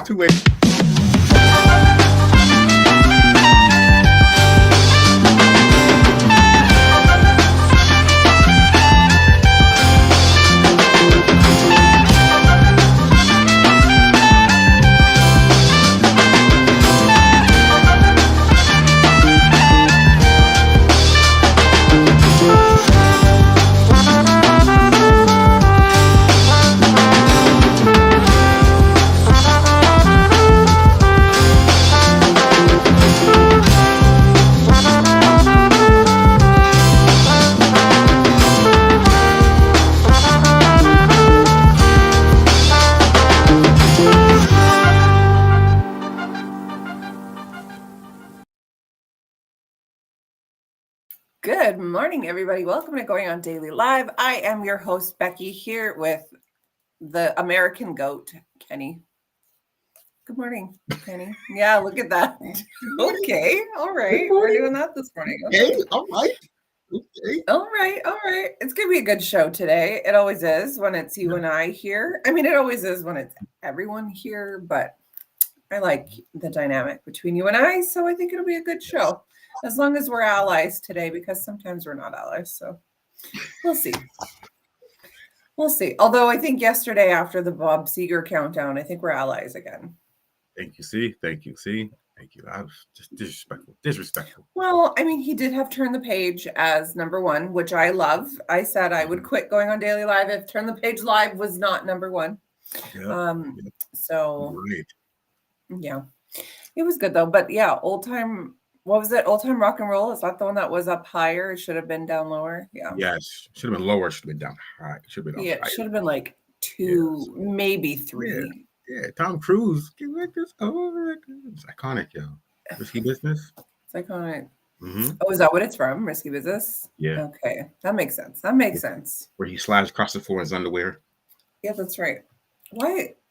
Two ways. Good morning, everybody. Welcome to Going on Daily Live. I am your host, Becky, here with the American goat, Kenny. Good morning, Kenny. Yeah, look at that. Okay, all right. We're doing that this morning. Okay, all right. Okay. All right. It's going to be a good show today. It always is when it's you and I here. I mean, it always is when it's everyone here, but I like the dynamic between you and I, so I think it'll be a good show. As long as we're allies today, because sometimes we're not allies, so we'll see. We'll see. Although I think yesterday after the Bob Seger countdown, I think we're allies again. Thank you, see. Thank you, see. Thank you. I was just disrespectful. Well, I mean, he did have Turn the Page as number one, which I love. I said I would quit going on Daily Live if Turn the Page Live was not number one. So, Right. Yeah, it was good though. But yeah, old time. What was it? Old Time Rock and Roll? Is that the one that was up higher? It should have been down lower. Yeah. Yes. Should have been lower. Should have been down high. Should have been Yeah, higher. it should have been like 2, maybe 3. Yeah. Tom Cruise. It's iconic, yo. Risky Business. It's iconic. Mm-hmm. Oh, is that what it's from? Risky Business? Yeah. Okay. That makes sense. Where he slides across the floor in his underwear. Yeah, that's right.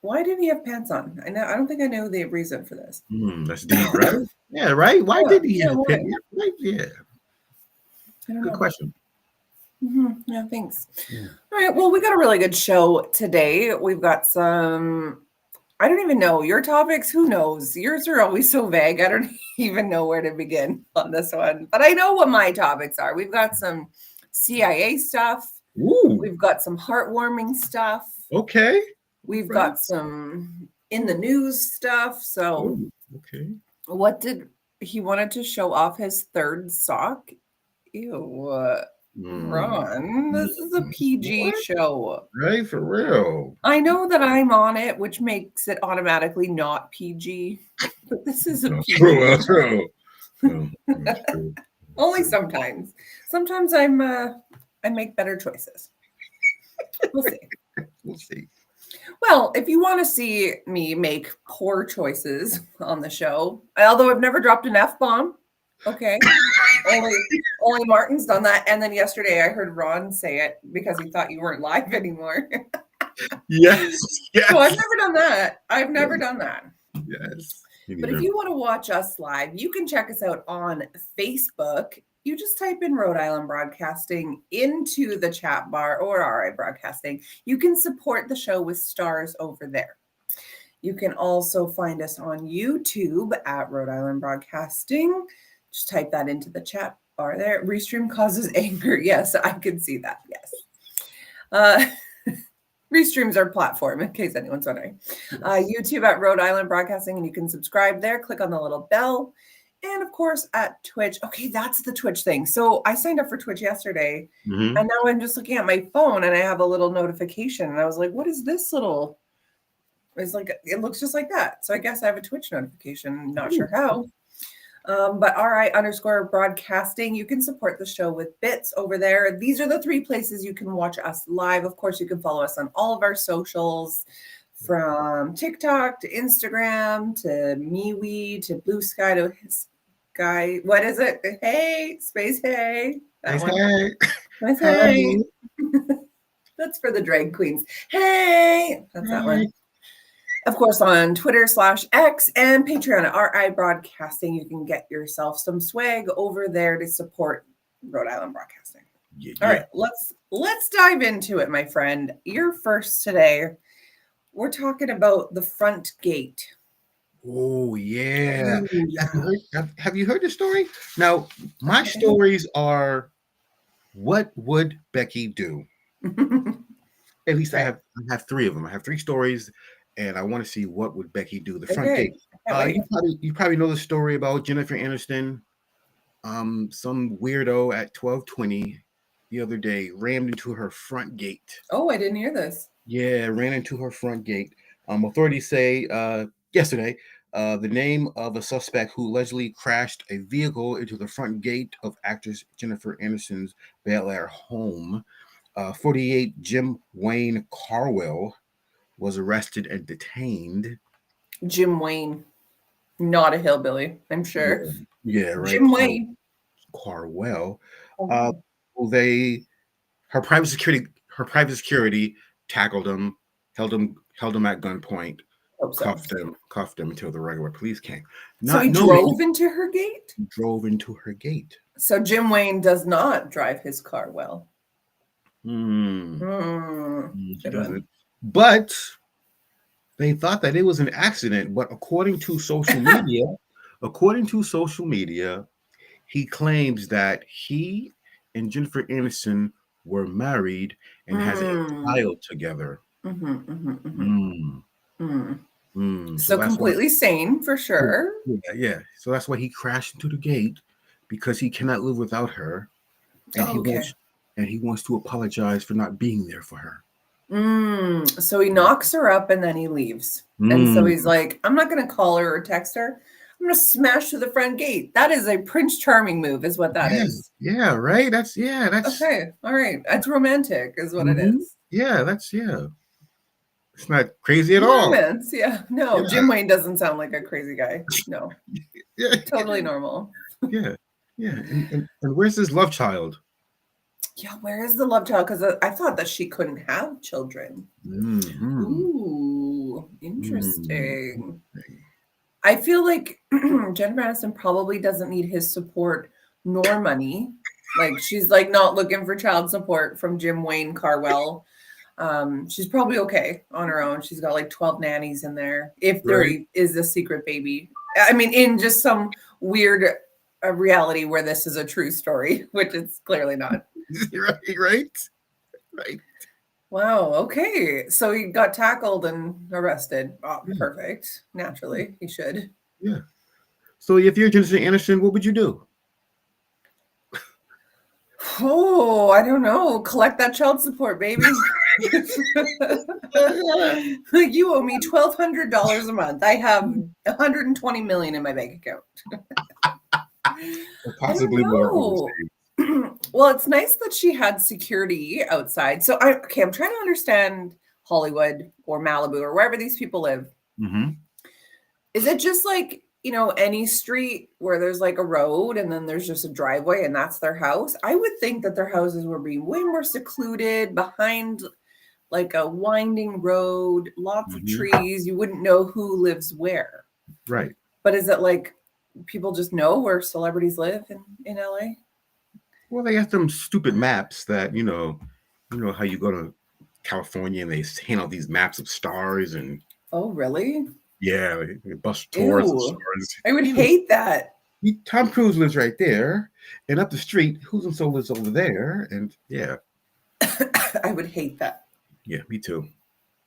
Why didn't he have pants on? I don't think I know the reason for this. That's deep, right? Yeah, right. Why did he have pants? Yeah. Good question. Mm-hmm. Yeah, thanks. Yeah. All right. Well, we got a really good show today. We've got some, I don't even know your topics. Who knows? Yours are always so vague. I don't even know where to begin on this one, but I know what my topics are. We've got some CIA stuff. Ooh. We've got some heartwarming stuff. Okay. We've got some in the news stuff. So, okay. What did he wanted to show off his third sock? Ew. Ron, this is a PG show. Right, for real. I know that I'm on it, which makes it automatically not PG, but this is a PG. True. Only sometimes. Sometimes I make better choices. We'll see. Well, if you want to see me make poor choices on the show, although I've never dropped an F-bomb, okay. Only Martin's done that. And then yesterday I heard Ron say it because he thought you weren't live anymore. Yes. So I've never done that. Yes. But if you want to watch us live, you can check us out on Facebook. You just type in Rhode Island Broadcasting into the chat bar or RI Broadcasting. You can support the show with stars over there. You can also find us on YouTube at Rhode Island Broadcasting. Just type that into the chat bar there. Restream causes anger. Yes, I can see that. Yes. Restream's our platform, in case anyone's wondering. YouTube at Rhode Island Broadcasting, and you can subscribe there. Click on the little bell. And, of course, at Twitch. Okay, that's the Twitch thing. So I signed up for Twitch yesterday, and now I'm just looking at my phone, and I have a little notification. And I was like, what is this little? It's like, it looks just like that. So I guess I have a Twitch notification. Not sure how. But RI_broadcasting, you can support the show with bits over there. These are the 3 places you can watch us live. Of course, you can follow us on all of our socials, from TikTok to Instagram to MeWe to Blue Sky to Sky. What is it? Hey, space hey. Hey. That's for the drag queens. Hey, that's that one. Of course, on Twitter /X and Patreon at RI Broadcasting, you can get yourself some swag over there to support Rhode Island Broadcasting. Yeah. All right, let's dive into it, my friend. You're first today. We're talking about the front gate. Oh yeah. Oh, yeah. Have you heard the story? Now, my stories are what would Becky do? At least Right. I have three of them. I have three stories, and I want to see what would Becky do. The front Okay. gate. Can't wait. You probably know the story about Jennifer Aniston. Some weirdo at 12:20 the other day rammed into her front gate. Oh, I didn't hear this. Yeah, ran into her front gate. Authorities say yesterday the name of a suspect who allegedly crashed a vehicle into the front gate of actress Jennifer Aniston's Bel Air home. 48 Jim Wayne Carwell was arrested and detained. Jim Wayne, not a hillbilly, I'm sure. Yeah, yeah, right. Jim Wayne. Carwell. Uh, Oh, they her private security tackled him, held him at gunpoint, hope so. cuffed him until the regular police came. So Not he knowing drove into her gate? he drove into her gate. So Jim Wayne does not drive his car well. He Good doesn't. one. But they thought that it was an accident. But according to social media, he claims that he and Jennifer Aniston were married and has a child together. Mm, So So that's why. completely sane for sure. Yeah. So that's why he crashed into the gate because he cannot live without her, and Oh, okay. he wants to apologize for not being there for her. So he knocks her up and then he leaves. And so he's like, I'm not going to call her or text her. I'm going to smash through the front gate. That is a Prince Charming move, is what that is. Yeah, right. That's Okay. All right. That's romantic, is what it is. Yeah, it's not crazy at all. Romance. Yeah. No, Yeah. Jim Wayne doesn't sound like a crazy guy. No. Yeah. Totally normal. Yeah. And where's his love child? Yeah, where is the love child? Because I thought that she couldn't have children. Ooh, interesting. I feel like Jennifer Aniston probably doesn't need his support nor money. Like she's like not looking for child support from Jim Wayne Carwell. She's probably okay on her own. She's got like 12 nannies in there. If there is a secret baby. I mean, in just some weird reality where this is a true story, which it's clearly not. Right. Wow. Okay. So he got tackled and arrested. Oh, perfect. Naturally, he should. Yeah. So if you're Jennifer Aniston, what would you do? Oh, I don't know. Collect that child support, baby. Like you owe me $1,200 a month. I have $120 million in my bank account. Or possibly more. Well, it's nice that she had security outside. So I'm trying to understand Hollywood or Malibu or wherever these people live. Is it just like, any street where there's like a road and then there's just a driveway and that's their house? I would think that their houses would be way more secluded behind like a winding road, lots of trees. You wouldn't know who lives where. Right. But is it like people just know where celebrities live in LA? Well, they got them stupid maps that, you know how you go to California and they hand out these maps of stars and. Oh, really? Yeah, bus tours. I would hate that. Tom Cruise lives right there, and up the street, who's and so lives over there, and yeah. I would hate that. Yeah, me too.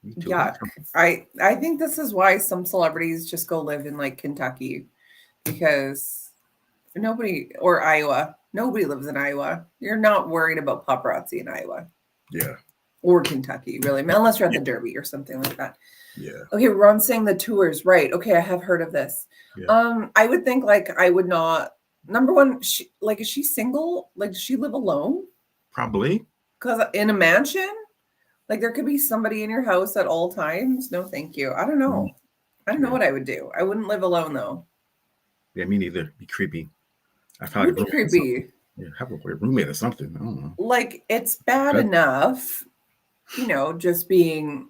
Yeah, I think this is why some celebrities just go live in like Kentucky, because or Iowa. Nobody lives in Iowa. You're not worried about paparazzi in Iowa. Yeah. Or Kentucky, really, unless you're at the Derby or something like that. Yeah. Okay, Ron's saying the tours, right? Okay, I have heard of this. Yeah. I would think like I would not. Number one, is she single? Like, does she live alone? Probably. Because in a mansion, like there could be somebody in your house at all times. No, thank you. I don't know. I don't know what I would do. I wouldn't live alone though. Yeah, me neither. Be creepy. I found it would be creepy. Yeah, have a roommate or something. I don't know. Like it's bad enough, just being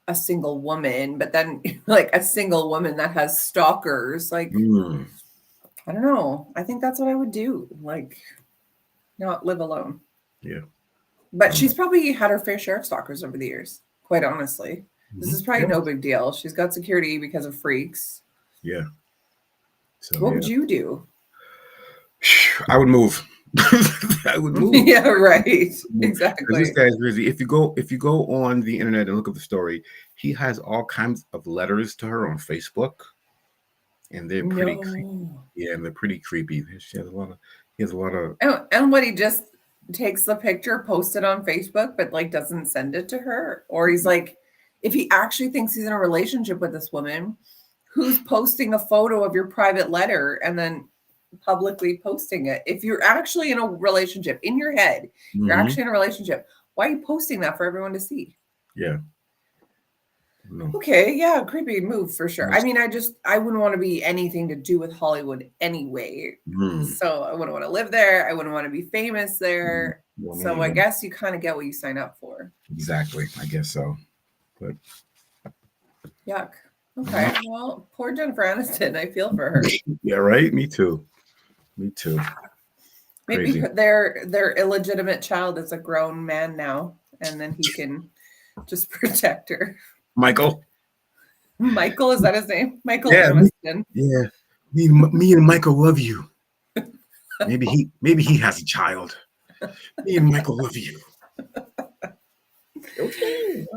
a single woman, but then like a single woman that has stalkers, like I don't know. I think that's what I would do. Like not live alone. Yeah. But she's probably had her fair share of stalkers over the years, quite honestly. This is probably no big deal. She's got security because of freaks. Yeah. So what would you do? I would move. I would move. Yeah, right. Exactly. This guy's crazy. If you go on the internet and look at the story, he has all kinds of letters to her on Facebook, and they're pretty creepy. Yeah, and they're pretty creepy. He has a lot of and what, he just takes the picture, posts it on Facebook, but like doesn't send it to her? Or he's like, if he actually thinks he's in a relationship with this woman, who's posting a photo of your private letter and then publicly posting it? If you're actually in a relationship, in your head, you're actually in a relationship, why are you posting that for everyone to see? Yeah. No. Okay, yeah, creepy move for sure. I mean, I wouldn't want to be anything to do with Hollywood anyway. So I wouldn't want to live there. I wouldn't want to be famous there. So I guess you kind of get what you sign up for. Exactly. I guess so. But yuck. Okay. Well, poor Jennifer Aniston. I feel for her. Yeah, right? Me too. Maybe their illegitimate child is a grown man now, and then he can just protect her. Michael, is that his name? Michael Aniston. Yeah. Me and Michael love you. Maybe he has a child. Me and Michael love you.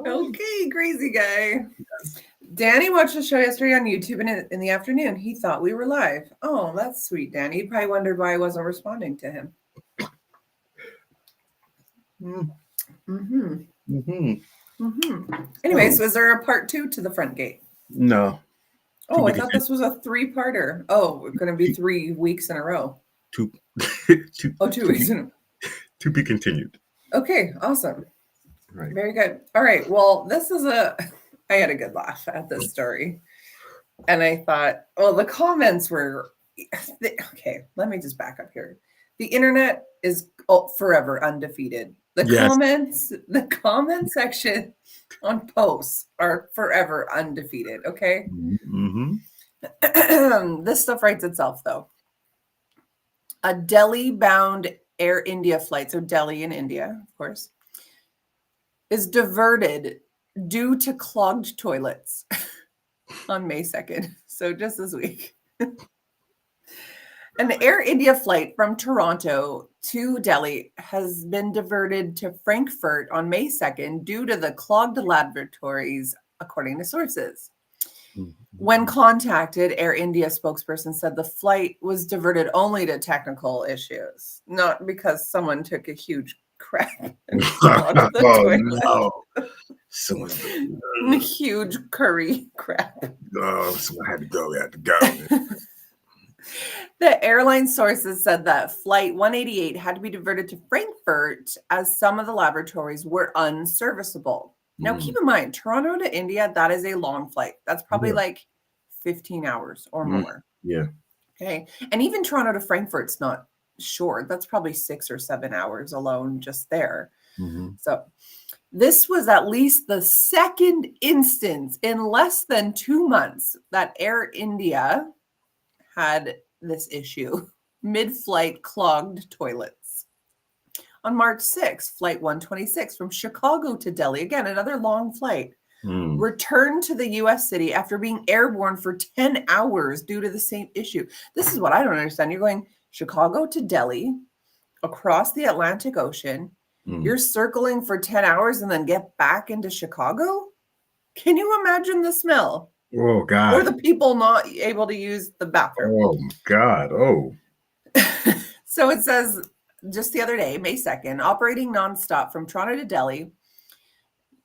Okay, crazy guy. Danny watched the show yesterday on YouTube, and in the afternoon, he thought we were live. Oh, that's sweet, Danny. He probably wondered why I wasn't responding to him. Anyway, so is there a part 2 to the front gate? No. Oh, I thought this was a 3-parter. Oh, it's going to be 3 weeks in a row. 2 weeks in a row. To be continued. Okay, awesome. Right. Very good. All right. Well, I had a good laugh at this story. And I thought, well, the comments were, okay, let me just back up here. The internet is forever undefeated. The comment section on posts are forever undefeated. Okay. This stuff writes itself, though. A Delhi-bound Air India flight, so Delhi in India, of course, is diverted due to clogged toilets on May 2nd. So just this week. An Air India flight from Toronto to Delhi has been diverted to Frankfurt on May 2nd due to the clogged lavatories, according to sources. When contacted, Air India spokesperson said the flight was diverted only to technical issues, not because someone took a huge crap and clogged the toilet. No. Huge curry crap. Oh, someone had to go. The airline sources said that flight 188 had to be diverted to Frankfurt as some of the lavatories were unserviceable. Now, keep in mind, Toronto to India, that is a long flight. That's probably like 15 hours or more. Yeah. Okay. And even Toronto to Frankfurt's not short. That's probably 6 or 7 hours alone just there. So this was at least the second instance in less than 2 months that Air India had this issue. Mid-flight clogged toilets. On March 6th, flight 126 from Chicago to Delhi, again, another long flight, returned to the U.S. city after being airborne for 10 hours due to the same issue. This is what I don't understand. You're going Chicago to Delhi, across the Atlantic Ocean. You're circling for 10 hours and then get back into Chicago? Can you imagine the smell? Oh, God. Or the people not able to use the bathroom? Oh, God. Oh. So it says, just the other day, May 2nd, operating nonstop from Toronto to Delhi.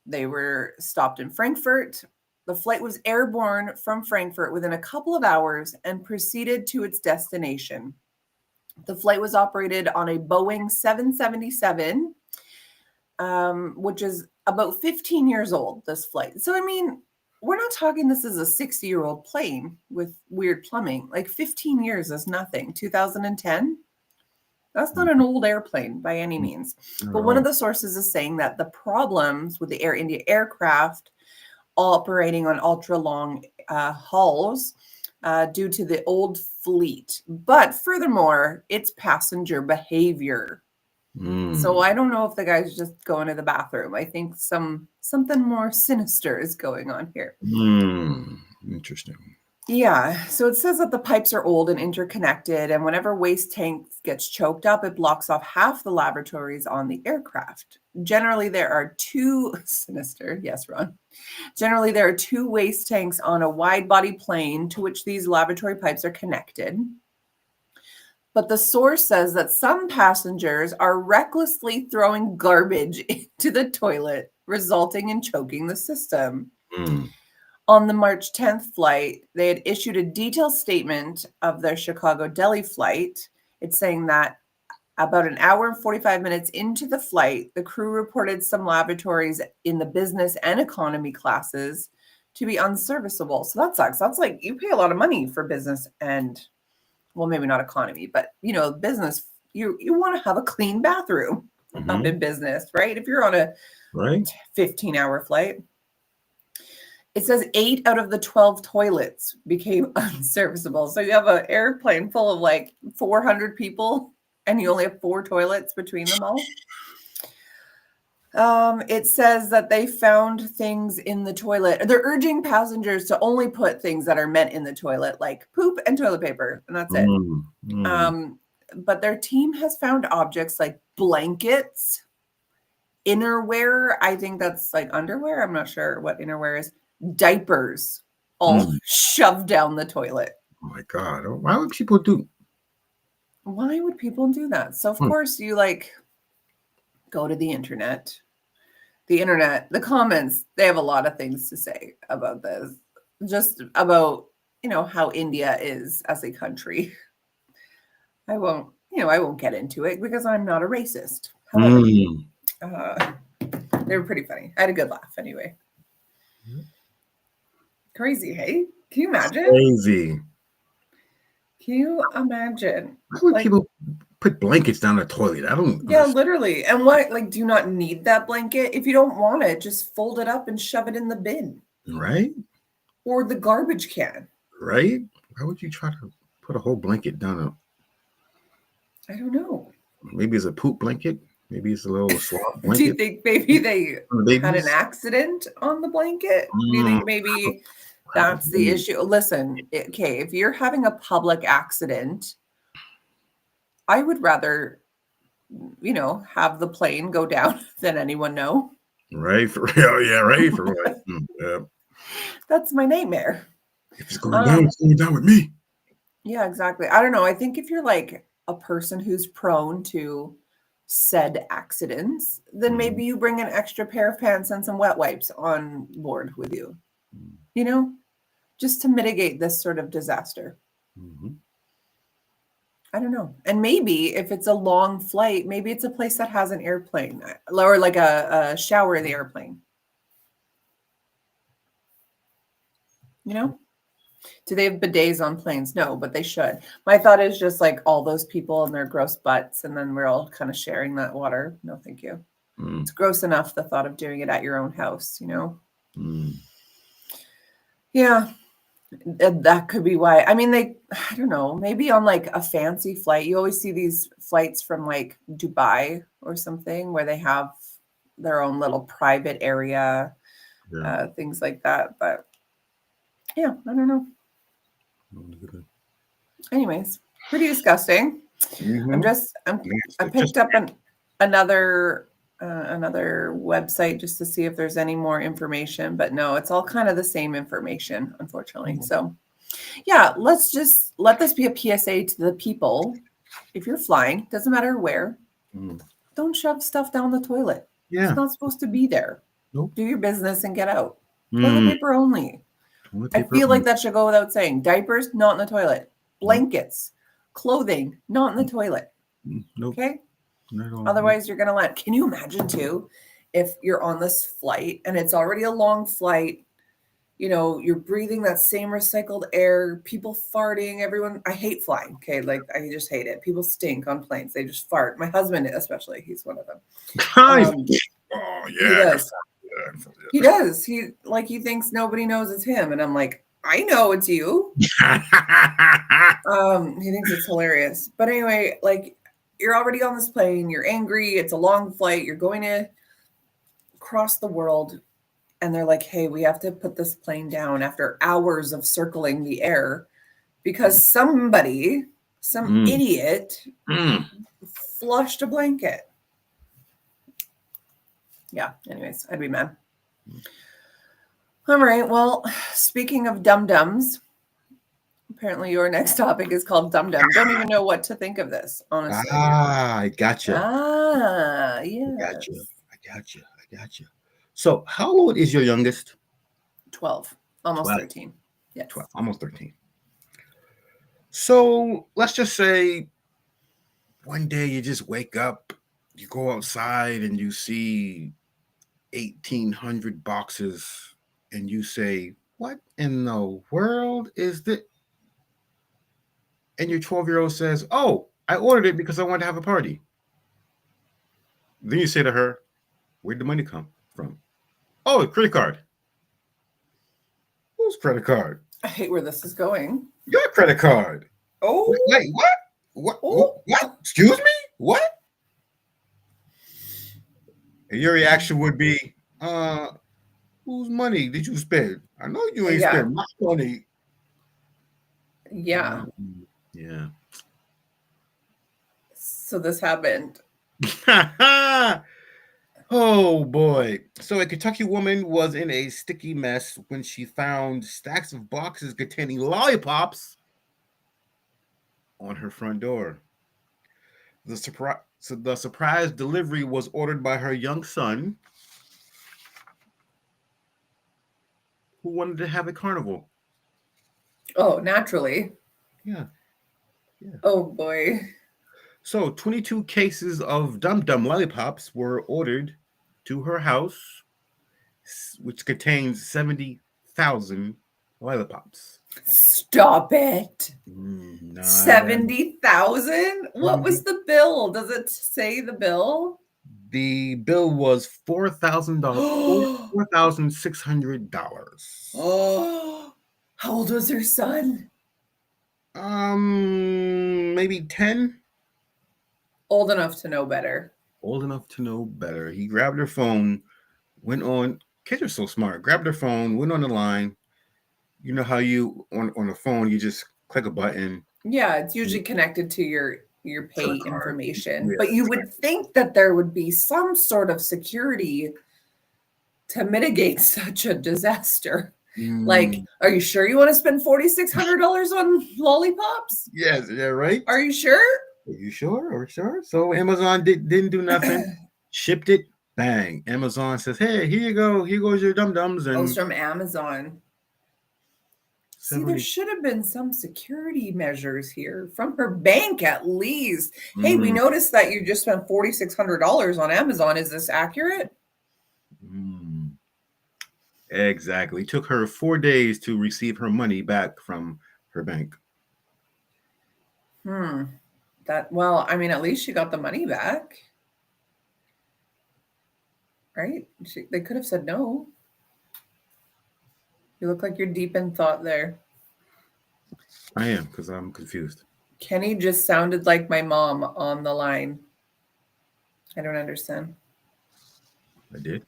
They were stopped in Frankfurt. The flight was airborne from Frankfurt within a couple of hours and proceeded to its destination. The flight was operated on a Boeing 777, which is about 15 years old, this flight. So, I mean, we're not talking this is a 60-year-old plane with weird plumbing. Like 15 years is nothing. 2010? That's not an old airplane by any means. But one of the sources is saying that the problems with the Air India aircraft operating on ultra-long hauls due to the old fleet. But furthermore, its passenger behavior. So I don't know if the guy's just going to the bathroom. I think something more sinister is going on here. Interesting. Yeah. So it says that the pipes are old and interconnected, and whenever waste tanks gets choked up, it blocks off half the lavatories on the aircraft. Generally, there are two sinister. Yes, Ron. Generally, there are two waste tanks on a wide-body plane to which these lavatory pipes are connected. But the source says that some passengers are recklessly throwing garbage into the toilet, resulting in choking the system. On the March 10th flight, they had issued a detailed statement of their Chicago Delhi flight. It's saying that about an hour and 45 minutes into the flight, the crew reported some lavatories in the business and economy classes to be unserviceable. So that sucks. That's like you pay a lot of money for business and, well, maybe not economy, but business. You want to have a clean bathroom up in business, right? If you're on a 15-hour flight. It says 8 out of the 12 toilets became unserviceable. So you have an airplane full of like 400 people and you only have 4 toilets between them all. It says that they found things in the toilet. They're urging passengers to only put things that are meant in the toilet, like poop and toilet paper, and that's it. But their team has found objects like blankets, innerwear. I think that's like underwear. I'm not sure what innerwear is. Diapers all shoved down the toilet. Oh my God. Why would people do? Why would people do that? So of course you like go to the internet. The internet, the comments, they have a lot of things to say about this. Just about, how India is as a country. I won't get into it because I'm not a racist. However, they were pretty funny. I had a good laugh anyway. Crazy, hey? Can you imagine? Crazy. Can you imagine? Why would people put blankets down the toilet? I don't. Yeah, literally. And what? Like, do you not need that blanket? If you don't want it, just fold it up and shove it in the bin. Right. Or the garbage can. Right. Why would you try to put a whole blanket down? I don't know. Maybe it's a poop blanket. Maybe it's a little slop blanket. Do you think maybe they had an accident on the blanket? Do you think maybe that's the issue? Listen, okay, if you're having a public accident, I would rather, have the plane go down than anyone know. Right. For real. Yeah. Right. For what? That's my nightmare. If it's going down, it's going down with me. Yeah, exactly. I don't know. I think if you're like a person who's prone to said accidents, then maybe you bring an extra pair of pants and some wet wipes on board with you, just to mitigate this sort of disaster. I don't know. And maybe if it's a long flight, maybe it's a place that has an airplane or like a shower in the airplane. Do they have bidets on planes? No, but they should. My thought is just like all those people and their gross butts, and then we're all kind of sharing that water. No, thank you. It's gross enough, the thought of doing it at your own house, Yeah, that could be why. I mean, I don't know, maybe on like a fancy flight, you always see these flights from like Dubai or something where they have their own little private area, things like that. But yeah, I don't know. Anyways, pretty disgusting. I picked up another website just to see if there's any more information, but no, it's all kind of the same information, unfortunately. So yeah, let's just let this be a PSA to the people. If you're flying, doesn't matter where, don't shove stuff down the toilet. It's not supposed to be there. Nope. Do your business and get out. Toilet paper only. I feel like that should go without saying. Diapers, not in the toilet. Blankets, clothing, not in the toilet. Nope. Okay? Otherwise, you're going to land. Can you imagine, too, if you're on this flight and it's already a long flight, you're breathing that same recycled air, people farting, everyone. I hate flying, okay? Like, I just hate it. People stink on planes. They just fart. My husband, especially, he's one of them. He does. He does. He thinks nobody knows it's him. And I'm like, I know it's you. He thinks it's hilarious. But anyway, like, you're already on this plane, you're angry, it's a long flight, you're going to cross the world, and they're like, hey, we have to put this plane down after hours of circling the air because some idiot flushed a blanket. Yeah, anyways, I'd be mad. All right, well, speaking of dum-dums, apparently your next topic is called dum-dum. Don't even know what to think of this, honestly. I gotcha. Yeah. I gotcha. So, how old is your youngest? 12, almost 12. 13. Yes. 12, almost 13. So, let's just say one day you just wake up, you go outside and you see 1,800 boxes and you say, what in the world is this? And your 12-year-old says, oh, I ordered it because I wanted to have a party. Then you say to her, where'd the money come from? Oh, a credit card. Whose credit card? I hate where this is going. Your credit card. Oh. Wait, what? What? Excuse me? What? And your reaction would be, whose money did you spend? I know you ain't spent my money. Yeah. Yeah. So this happened. Oh boy. So a Kentucky woman was in a sticky mess when she found stacks of boxes containing lollipops on her front door. The surprise delivery was ordered by her young son, who wanted to have a carnival. Oh, naturally. Yeah. Oh boy. So 22 cases of Dum Dum lollipops were ordered to her house, which contains 70,000 lollipops. Stop it. 70,000? What was the bill? Does it say the bill? The bill was $4,000, $4,600. Oh, how old was her son? Maybe 10. Old enough to know better. Old enough to know better. He grabbed her phone, went on. Kids are so smart. Grabbed her phone, went on the line. You know how you on a phone you just click a button. Yeah, it's usually connected to your pay information. Yeah, but you would think that there would be some sort of security to mitigate such a disaster. Like, are you sure you want to spend $4,600 on lollipops? Yes, yeah, right. Are you sure? Are you sure? Are you sure? So Amazon didn't do nothing. Shipped it. Bang. Amazon says, hey, here you go. Here goes your dum-dums. And it's from Amazon. See, there should have been some security measures here from her bank at least. Hey, we noticed that you just spent $4,600 on Amazon. Is this accurate? Exactly. It took her 4 days to receive her money back from her bank. Well, I mean, at least she got the money back. Right? They could have said no. You look like you're deep in thought there. I am, because I'm confused. Kenny just sounded like my mom on the line. I don't understand. I did.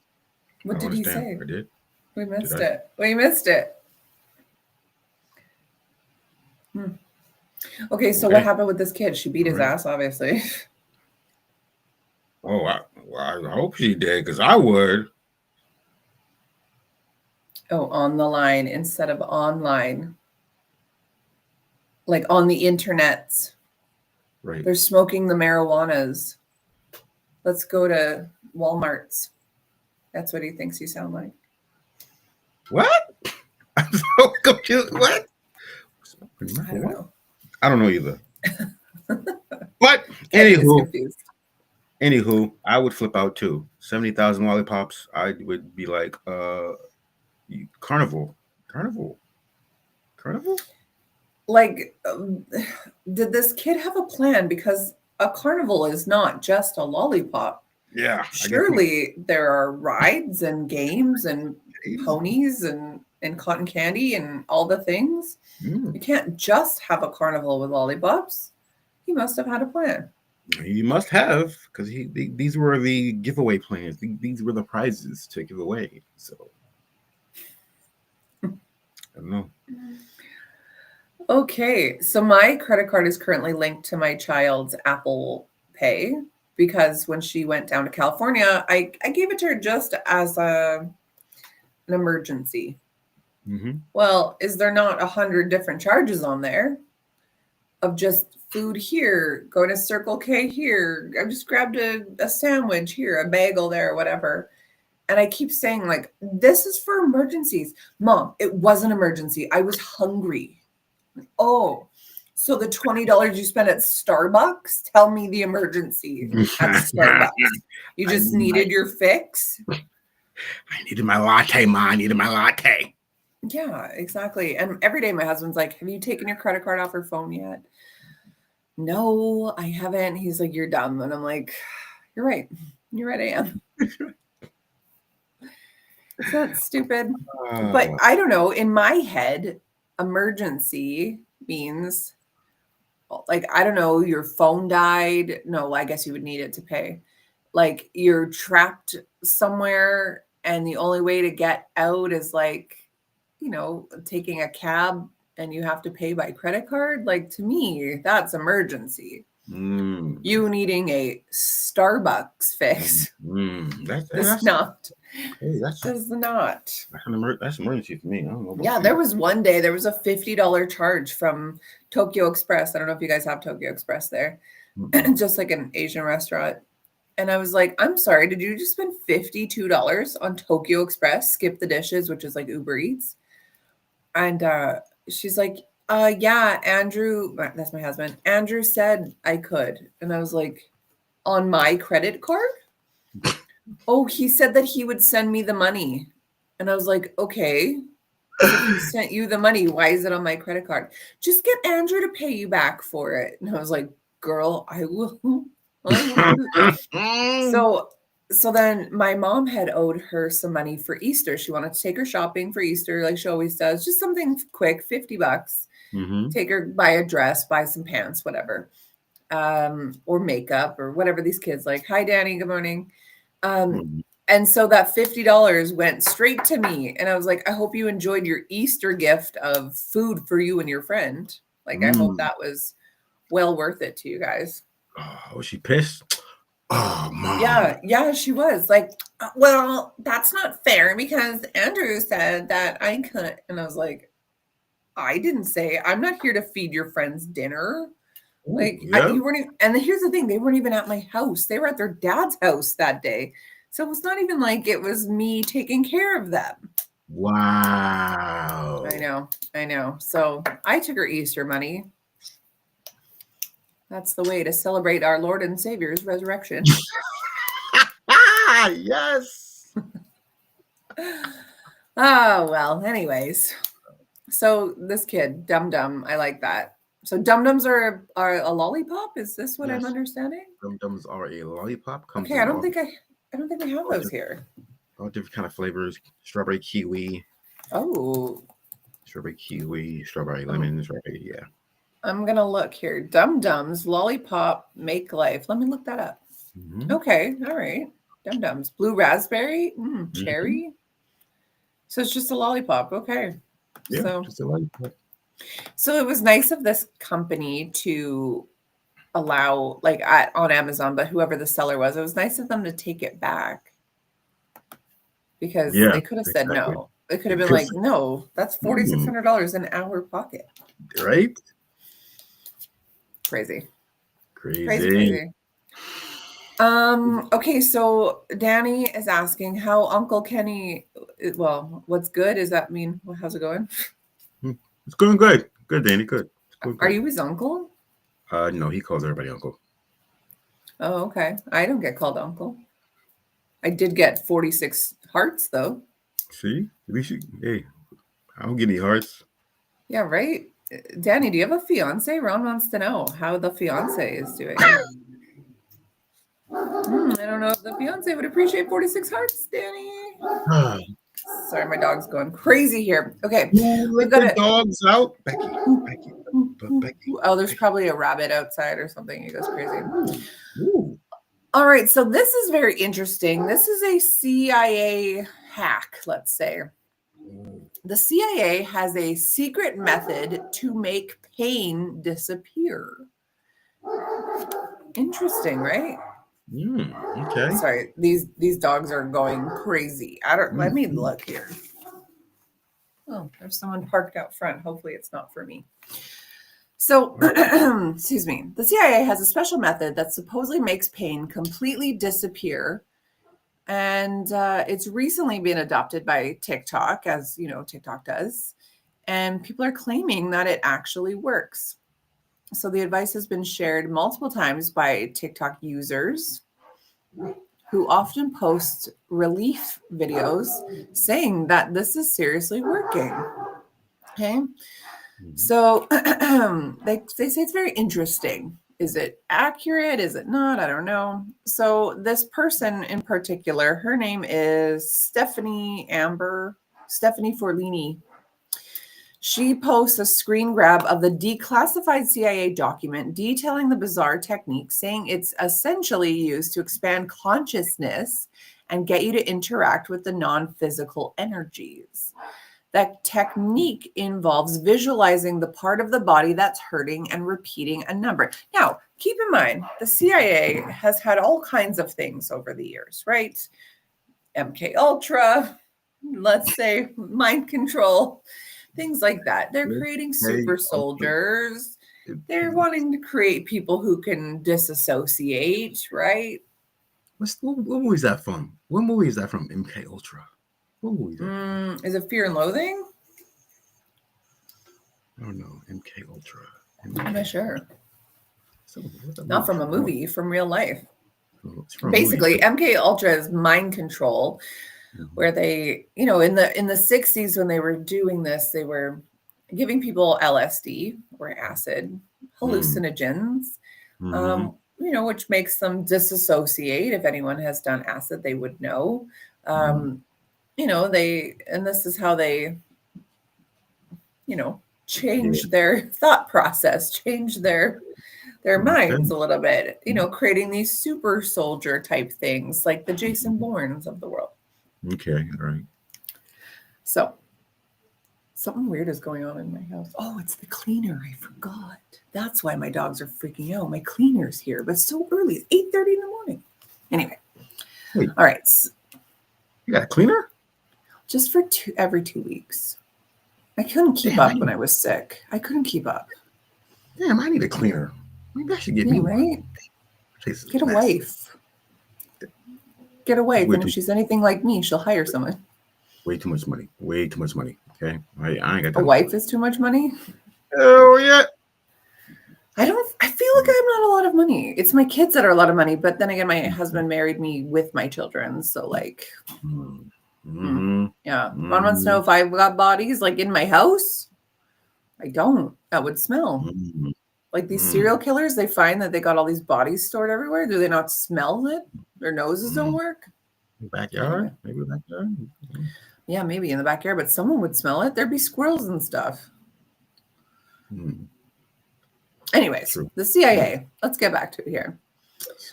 What did he say? I did. We missed it. We missed it. Okay, so what happened with this kid? She beat his ass, obviously. Oh, I hope she did, because I would. Oh, on the line instead of online. Like on the internet. Right. They're smoking the marijuanas. Let's go to Walmart's. That's what he thinks you sound like. What? I'm so confused. What? I don't know. I don't know either. But anywho, I would flip out too. 70,000 lollipops. I would be like, carnival. Like, did this kid have a plan? Because a carnival is not just a lollipop. Yeah. Surely there are rides and games and ponies and cotton candy and all the things. You can't just have a carnival with lollipops. He must have had a plan. He must have, because these were the giveaway plans. These were the prizes to give away. So I don't know. Okay, so my credit card is currently linked to my child's Apple Pay because when she went down to California, I gave it to her just as an emergency. Mm-hmm. Well, is there not 100 different charges on there of just food here, going to Circle K here? I just grabbed a sandwich here, a bagel there, whatever. And I keep saying, like, this is for emergencies. Mom, it was an emergency. I was hungry. Oh, so the $20 you spent at Starbucks? Tell me the emergency at Starbucks. You just needed your fix? I needed my latte, Ma. I needed my latte. Yeah, exactly. And every day my husband's like, have you taken your credit card off her phone yet? No, I haven't. He's like, you're dumb. And I'm like, you're right. You're right, I am. Is that stupid? But I don't know. In my head, emergency means like, I don't know, your phone died. No, I guess you would need it to pay. Like you're trapped somewhere and the only way to get out is like, you know, taking a cab and you have to pay by credit card. Like to me, that's emergency. You needing a Starbucks fix. That's not. Hey, that's not. That's emergency for me. I don't know. Yeah, there was one day there was a $50 charge from Tokyo Express. I don't know if you guys have Tokyo Express there, just like an Asian restaurant. And I was like, I'm sorry, did you just spend $52 on Tokyo Express? Skip the dishes, which is like Uber Eats. And she's like, yeah, Andrew, that's my husband. Andrew said I could. And I was like, on my credit card? Oh, he said that he would send me the money. And I was like, okay, if he sent you the money, why is it on my credit card? Just get Andrew to pay you back for it. And I was like, girl, I will. So then my mom had owed her some money for Easter. She wanted to take her shopping for Easter, like she always does. Just something quick, $50. Take her, buy a dress, buy some pants, whatever. Or makeup or whatever these kids like. Hi, Danny. Good morning. And so that $50 went straight to me. And I was like, I hope you enjoyed your Easter gift of food for you and your friend. Like, I hope that was well worth it to you guys. Oh, was she pissed? Oh, Mom. Yeah, she was like, well, that's not fair because Andrew said that I could. And I was like, I didn't say, I'm not here to feed your friends dinner. Like, you weren't even, and here's the thing, they weren't even at my house. They were at their dad's house that day. So it was not even like it was me taking care of them. Wow. I know. So I took her Easter money. That's the way to celebrate our Lord and Savior's resurrection. Yes. Oh, well, anyways. So this kid, Dum Dum, I like that. So Dum Dums are a lollipop? Is this what I'm understanding? Dum Dums are a lollipop. Okay, I don't think we have those here. All different kind of flavors: strawberry kiwi. Oh. Strawberry kiwi, strawberry lemon, strawberry. Yeah. I'm gonna look here. Dum Dums lollipop make life. Let me look that up. Okay, all right. Dum Dums, blue raspberry, cherry. So it's just a lollipop. Okay. Yeah, just a lollipop. So it was nice of this company to allow, like on Amazon, but whoever the seller was, it was nice of them to take it back because they could have said no. They could have been like, no, that's $4,600 in our pocket. Right? Crazy. Okay, so Danny is asking how Uncle Kenny, well, what's good? Does that mean, how's it going? It's going good. Good, Danny. Good. Are you his uncle? No, he calls everybody uncle. Oh, okay. I don't get called uncle. I did get 46 hearts, though. See? At least hey, I don't get any hearts. Yeah, right? Danny, do you have a fiance? Ron wants to know how the fiance is doing. I don't know if the fiance would appreciate 46 hearts, Danny. Sorry, my dog's going crazy here. Okay, You we've let got the it. dogs out, Becky. Becky. Oh, there's Becky. probably a rabbit outside or something. He goes crazy. Ooh. All right, so this is very interesting. This is a CIA hack, let's say. The CIA has a secret method to make pain disappear. Interesting, right? Okay. Sorry, these dogs are going crazy. Let me look here. Oh, there's someone parked out front. Hopefully it's not for me. So, excuse me. The CIA has a special method that supposedly makes pain completely disappear. And it's recently been adopted by TikTok, as you know, TikTok does. And people are claiming that it actually works. So the advice has been shared multiple times by TikTok users who often post relief videos saying that this is seriously working. Okay. So they say it's very interesting. Is it accurate? Is it not? I don't know. So this person in particular, her name is Stephanie Forlini. She posts a screen grab of the declassified CIA document detailing the bizarre technique, saying it's essentially used to expand consciousness and get you to interact with the non-physical energies. That technique involves visualizing the part of the body that's hurting and repeating a number. Now, keep in mind, the CIA has had all kinds of things over the years, right? MK Ultra, let's say mind control, things like that. They're creating super soldiers. They're wanting to create people who can disassociate, right? What movie is that from? What movie is that from? MK Ultra. What movie is that? Is it Fear and Loathing? I don't know. MK Ultra. I'm not sure. Not from a movie, from real life. From Basically, MK Ultra is mind control, where they, in the 60s when they were doing this, they were giving people LSD or acid, hallucinogens, which makes them disassociate. If anyone has done acid, they would know. This is how they, change their thought process, change their minds a little bit, creating these super soldier type things like the Jason Bournes of the world. Okay, all right. So something weird is going on in my house. Oh, it's the cleaner. I forgot. That's why my dogs are freaking out. My cleaner's here, but it's so early. It's 8:30 in the morning. Anyway. Wait. All right. You got a cleaner? Just for every 2 weeks. I couldn't keep up when I was sick. I couldn't keep up. Damn, I need a cleaner. Maybe I should get me one. Get a wife. Get a wife, and if she's anything like me, she'll hire someone. Way too much money. Way too much money. Okay, I ain't got that. A wife is too much money? Oh yeah. I feel like I'm not a lot of money. It's my kids that are a lot of money, but then again, my husband married me with my children, so like, yeah. Ron wants to know if I've got bodies like in my house. I don't. That would smell. Like these serial killers, they find that they got all these bodies stored everywhere. Do they not smell it? Their noses don't work. Backyard? Maybe backyard? Yeah, maybe in the backyard, but someone would smell it. There'd be squirrels and stuff. Anyways, the CIA. Let's get back to it here.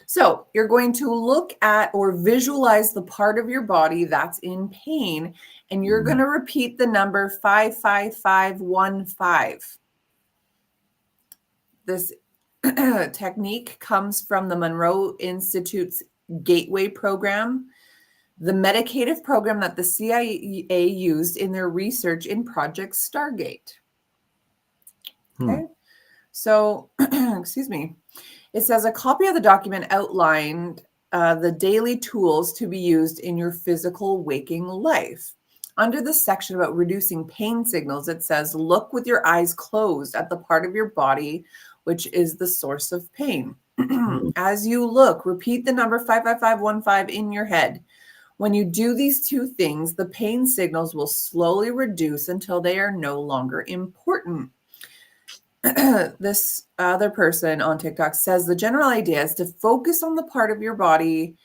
So you're going to look at or visualize the part of your body that's in pain, and you're going to repeat the number 55515. This technique comes from the Monroe Institute's Gateway program, the medicative program that the CIA used in their research in Project Stargate. Okay. So, excuse me. It says a copy of the document outlined the daily tools to be used in your physical waking life. Under the section about reducing pain signals, it says, look with your eyes closed at the part of your body which is the source of pain. As you look, repeat the number 55515 in your head. When you do these two things, the pain signals will slowly reduce until they are no longer important. This other person on TikTok says the general idea is to focus on the part of your body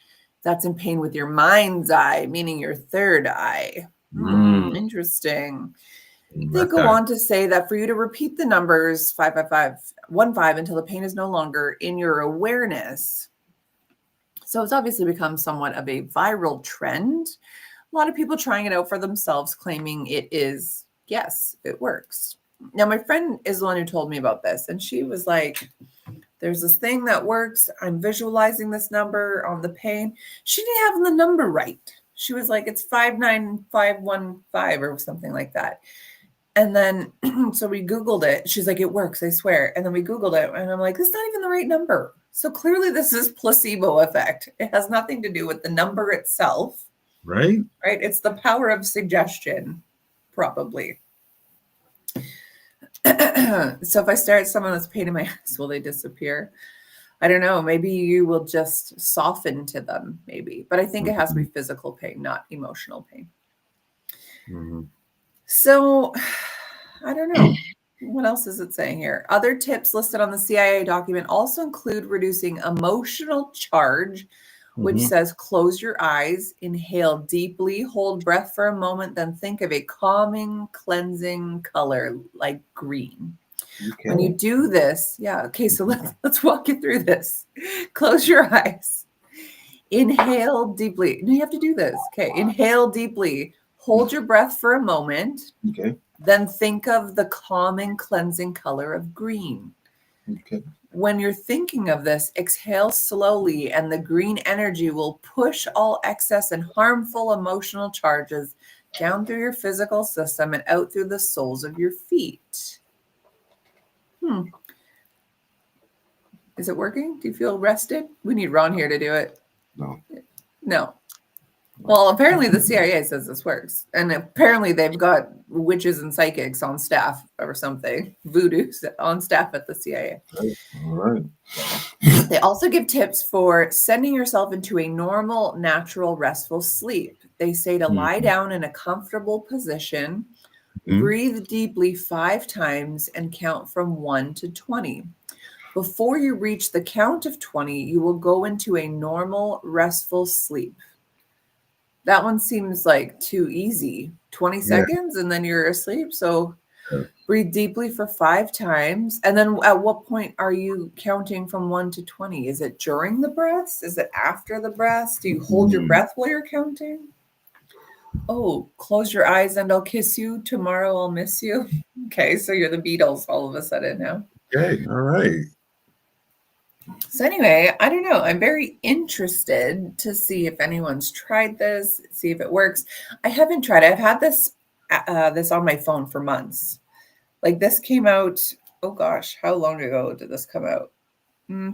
that's in pain with your mind's eye, meaning your third eye. Interesting. They That go guy. on to say that for you to repeat the numbers 55515 until the pain is no longer in your awareness. So it's obviously become somewhat of a viral trend. A lot of people trying it out for themselves, claiming it is, yes, it works. Now, my friend is the one who told me about this, and she was like, there's this thing that works. I'm visualizing this number on the pain. She didn't have the number right. She was like, it's 59515 or something like that. And then, so we Googled it. She's like, it works, I swear. And then we Googled it, and I'm like, this is not even the right number. So clearly, this is placebo effect. It has nothing to do with the number itself. Right? Right? It's the power of suggestion, probably. So if I stare at someone that's pain in my ass, will they disappear? I don't know. Maybe you will just soften to them, maybe. But I think it has to be physical pain, not emotional pain. So I don't know. What else is it saying here? Other tips listed on the CIA document also include reducing emotional charge, which says close your eyes, inhale deeply, hold breath for a moment, then think of a calming, cleansing color like green. Okay. When you do this, okay, so let's walk you through this. Close your eyes. Inhale deeply. No, you have to do this. Okay, inhale deeply. Hold your breath for a moment. Okay. Then think of the calming, cleansing color of green. Okay. When you're thinking of this, exhale slowly, and the green energy will push all excess and harmful emotional charges down through your physical system and out through the soles of your feet. Is it working? Do you feel rested? We need Ron here to do it. No. Well, apparently the CIA says this works. And apparently they've got witches and psychics on staff or something, voodoos on staff at the CIA. All right. They also give tips for sending yourself into a normal, natural, restful sleep. They say to lie down in a comfortable position, breathe deeply 5 times, and count from 1 to 20. Before you reach the count of 20, you will go into a normal, restful sleep. That one seems like too easy. 20 seconds and then you're asleep. So breathe deeply for 5 times. And then at what point are you counting from 1 to 20? Is it during the breaths? Is it after the breaths? Do you hold your breath while you're counting? Oh, close your eyes and I'll kiss you. Tomorrow I'll miss you. Okay, so you're the Beatles all of a sudden now. Okay, all right. So anyway, I don't know. I'm very interested to see if anyone's tried this, see if it works. I haven't tried it. I've had this on my phone for months. Like this came out, oh gosh, how long ago did this come out?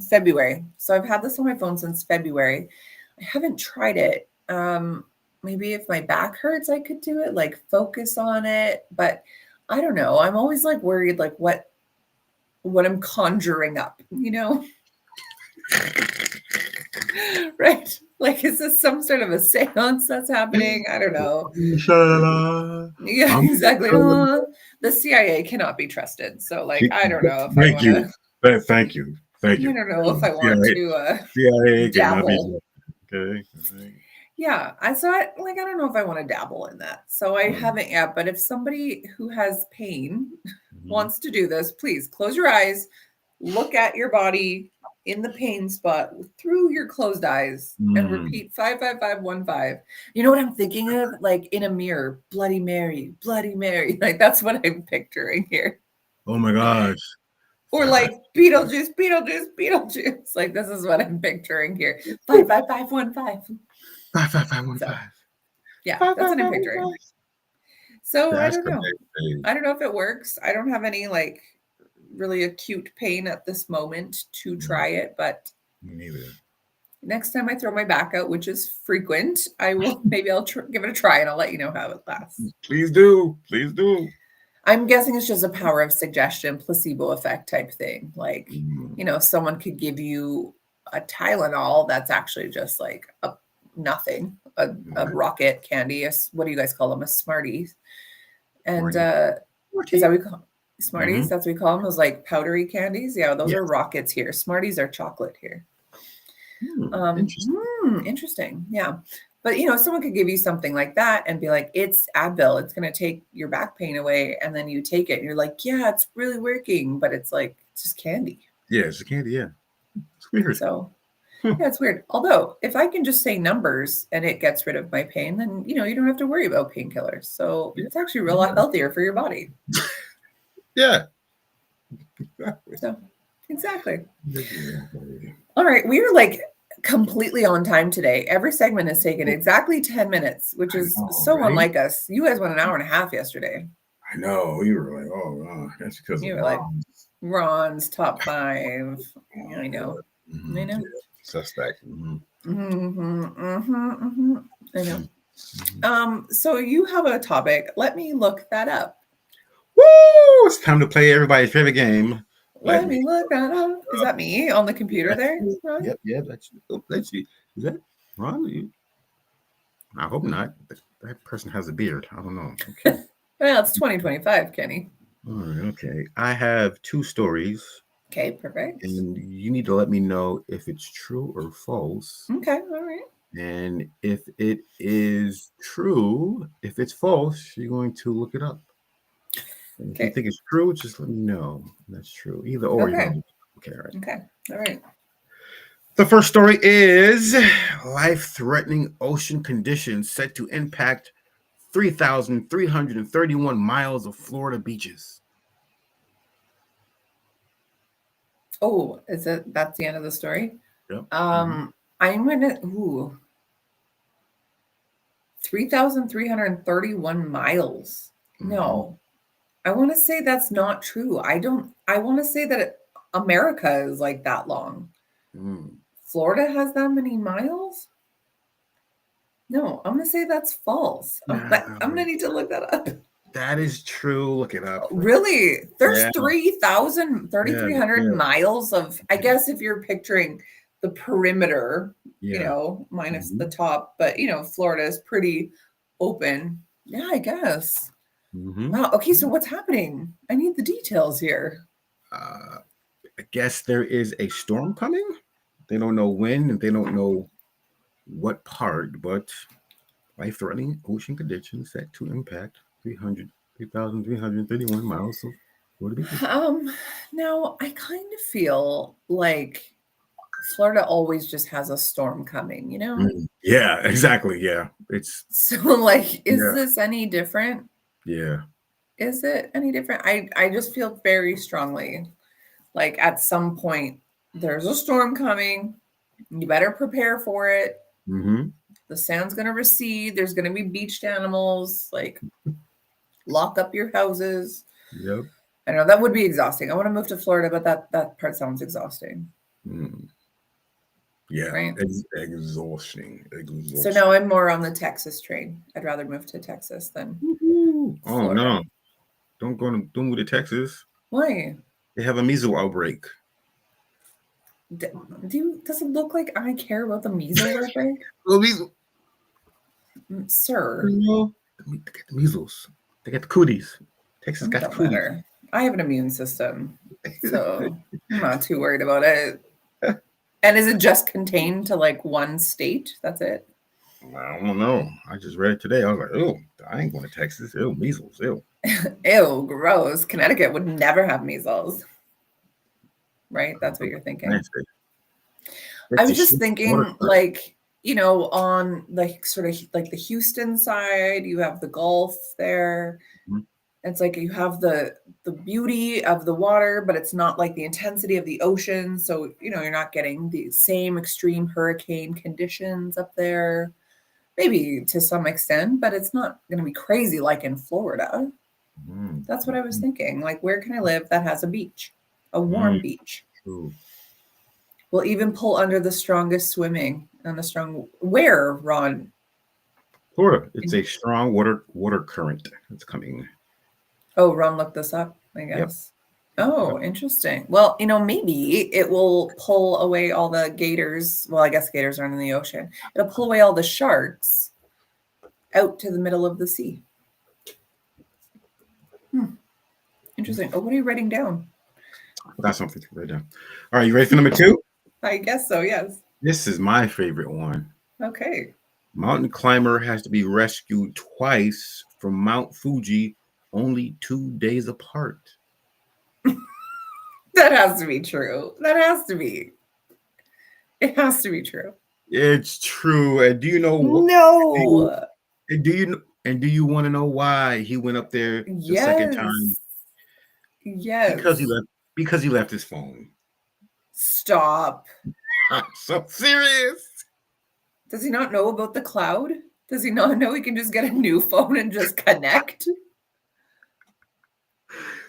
February. So I've had this on my phone since February. I haven't tried it. Maybe if my back hurts, I could do it, like focus on it. But I don't know. I'm always like worried, like what I'm conjuring up, you know? Right? Like, is this some sort of a seance that's happening? I don't know. Yeah, exactly. The CIA cannot be trusted. So, like, I don't know if I want to. Thank you. I don't know if I want to CIA dabble. Okay. Yeah. I don't know if I want to dabble in that. So I haven't yet. But if somebody who has pain wants to do this, please close your eyes, look at your body in the pain spot through your closed eyes and repeat 55515. You know what I'm thinking of? Like in a mirror, Bloody Mary, Bloody Mary. Like that's what I'm picturing here. Oh my gosh. Or like Beetlejuice, Beetlejuice, Beetlejuice. Like this is what I'm picturing here. 55515. 55515. Yeah, that's what I'm picturing. So I don't know. I don't know if it works. I don't have any like really acute pain at this moment to try it, but me neither. Next time I throw my back out, which is frequent, I'll give it a try and I'll let you know how it lasts. Please do. I'm guessing it's just a power of suggestion, placebo effect type thing. Like, someone could give you a Tylenol that's actually just like nothing, a rocket candy. What do you guys call them? A Smarties. And is that what we call Smarties? That's what we call them. Those like powdery candies. Yeah, those are rockets here. Smarties are chocolate here. Interesting. Yeah. But someone could give you something like that and be like, it's Advil, it's going to take your back pain away. And then you take it and you're like, yeah, it's really working. But it's like, it's just candy. Yeah, it's a candy. Yeah. It's weird. So, yeah, it's weird. Although, if I can just say numbers and it gets rid of my pain, then, you don't have to worry about painkillers. So, it's actually a real lot healthier for your body. Yeah. So, exactly. All right. We are like completely on time today. Every segment has taken exactly 10 minutes, which is so unlike us. You guys went an hour and a half yesterday. I know. We were like, oh, that's because You of were like, Ron's top 5. I know. Mm-hmm. I know. Yeah. Suspect. Mm-hmm. I know. So you have a topic. Let me look that up. Woo! It's time to play everybody's favorite game. Let me look that up. Is that me on the computer there? Ron? Yep. Let's see. Is that Ron? I hope not. That person has a beard. I don't know. Okay. Well, it's 2025, Kenny. All right, okay. I have 2 stories. Okay, perfect. And you need to let me know if it's true or false. Okay, all right. And if it is true, if it's false, you're going to look it up. And if you think it's true, just let me know. That's true. Either or. Okay. Okay, all right. Okay, all right. The first story is life-threatening ocean conditions set to impact 3,331 miles of Florida beaches. Oh, that's the end of the story? Yep. I'm gonna 3,331 miles. No. I want to say that's not true. I want to say that America is like that long. Florida has that many miles? No, I'm going to say that's false. I'm going to need to look that up. That is true. Look it up. Really? There's 3,300 miles of, I guess if you're picturing the perimeter, minus the top, but Florida is pretty open. Yeah, I guess. Wow. Okay, so what's happening? I need the details here. I guess there is a storm coming. They don't know when, and they don't know what part, but life-threatening ocean conditions set to impact 3,331 miles of Florida beaches. Now I kind of feel like Florida always just has a storm coming, Yeah, exactly. Yeah, it's so like, is this any different? Yeah. Is it any different? I just feel very strongly like at some point there's a storm coming. You better prepare for it. The sand's going to recede. There's going to be beached animals. Like, lock up your houses. Yep. I know that would be exhausting. I want to move to Florida, but that part sounds exhausting. Yeah, right? Exhausting. So now I'm more on the Texas train. I'd rather move to Texas than Florida. No. Don't move to Texas. Why? They have a measles outbreak. Does it look like I care about the measles outbreak? Measles. Sir. They got the measles. They got the cooties. Texas got the cooties. Matter. I have an immune system, so I'm not too worried about it. And is it just contained to like one state? That's it? I don't know. I just read it today. I was like, oh, I ain't going to Texas. Ew, measles. Ew. Ew, gross. Connecticut would never have measles. Right? That's what you're thinking. I was just thinking, like, on like sort of like the Houston side, you have the Gulf there. It's like you have the beauty of the water, but it's not like the intensity of the ocean. So, you're not getting the same extreme hurricane conditions up there. Maybe to some extent, but it's not going to be crazy like in Florida. That's what I was thinking. Like, where can I live that has a beach? A warm beach. True. We'll even pull under the strongest swimming and the strong. Where, Ron? Florida. It's a strong water current that's coming. Oh, Ron looked this up, I guess. Yep. Oh, interesting. Well, maybe it will pull away all the gators. Well, I guess gators aren't in the ocean. It'll pull away all the sharks out to the middle of the sea. Interesting. Oh, what are you writing down? That's something to write down. All right, you ready for number 2? I guess so, yes. This is my favorite one. Okay. Mountain climber has to be rescued twice from Mount Fuji, only 2 days apart. That has to be true. That has to be. It has to be true. It's true. And do you know what? No. And do you want to know why he went up there the second time? Yes. Because he left his phone. Stop. I'm so serious. Does he not know about the cloud? Does he not know he can just get a new phone and just connect?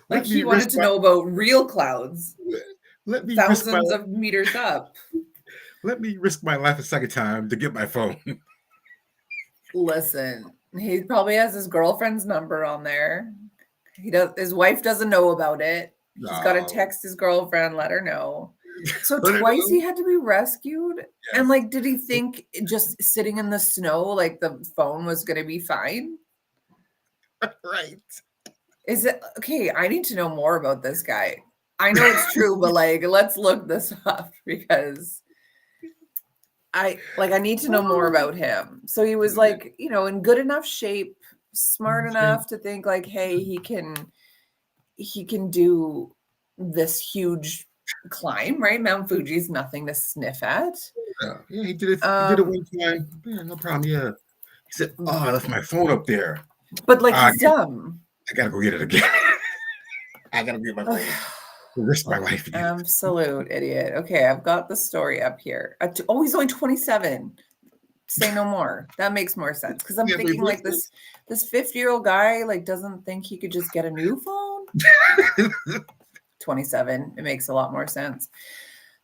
Like he wanted to know about real clouds. Let me thousands of meters up. Let me risk my life a second time to get my phone. Listen, he probably has his girlfriend's number on there. His wife doesn't know about it. He's got to text his girlfriend, let her know. So twice he had to be rescued. Yes. And like, did he think just sitting in the snow, like the phone was going to be fine? Right. Is it okay? I need to know more about this guy. I know it's true, but like, let's look this up because I need to know more about him. So he was like, in good enough shape, smart enough to think like, hey, he can do this huge climb, right? Mount Fuji's nothing to sniff at. Yeah, he did it. He did it one time. Yeah, no problem. Yeah. He said, "Oh, I left my phone up there." But like, he's dumb. I gotta go get it again. I gotta get my phone. Risk my life. Absolute idiot. Okay, I've got the story up here. He's only 27. Say no more. That makes more sense because I'm thinking like this 50-year-old guy like doesn't think he could just get a new phone. 27. It makes a lot more sense.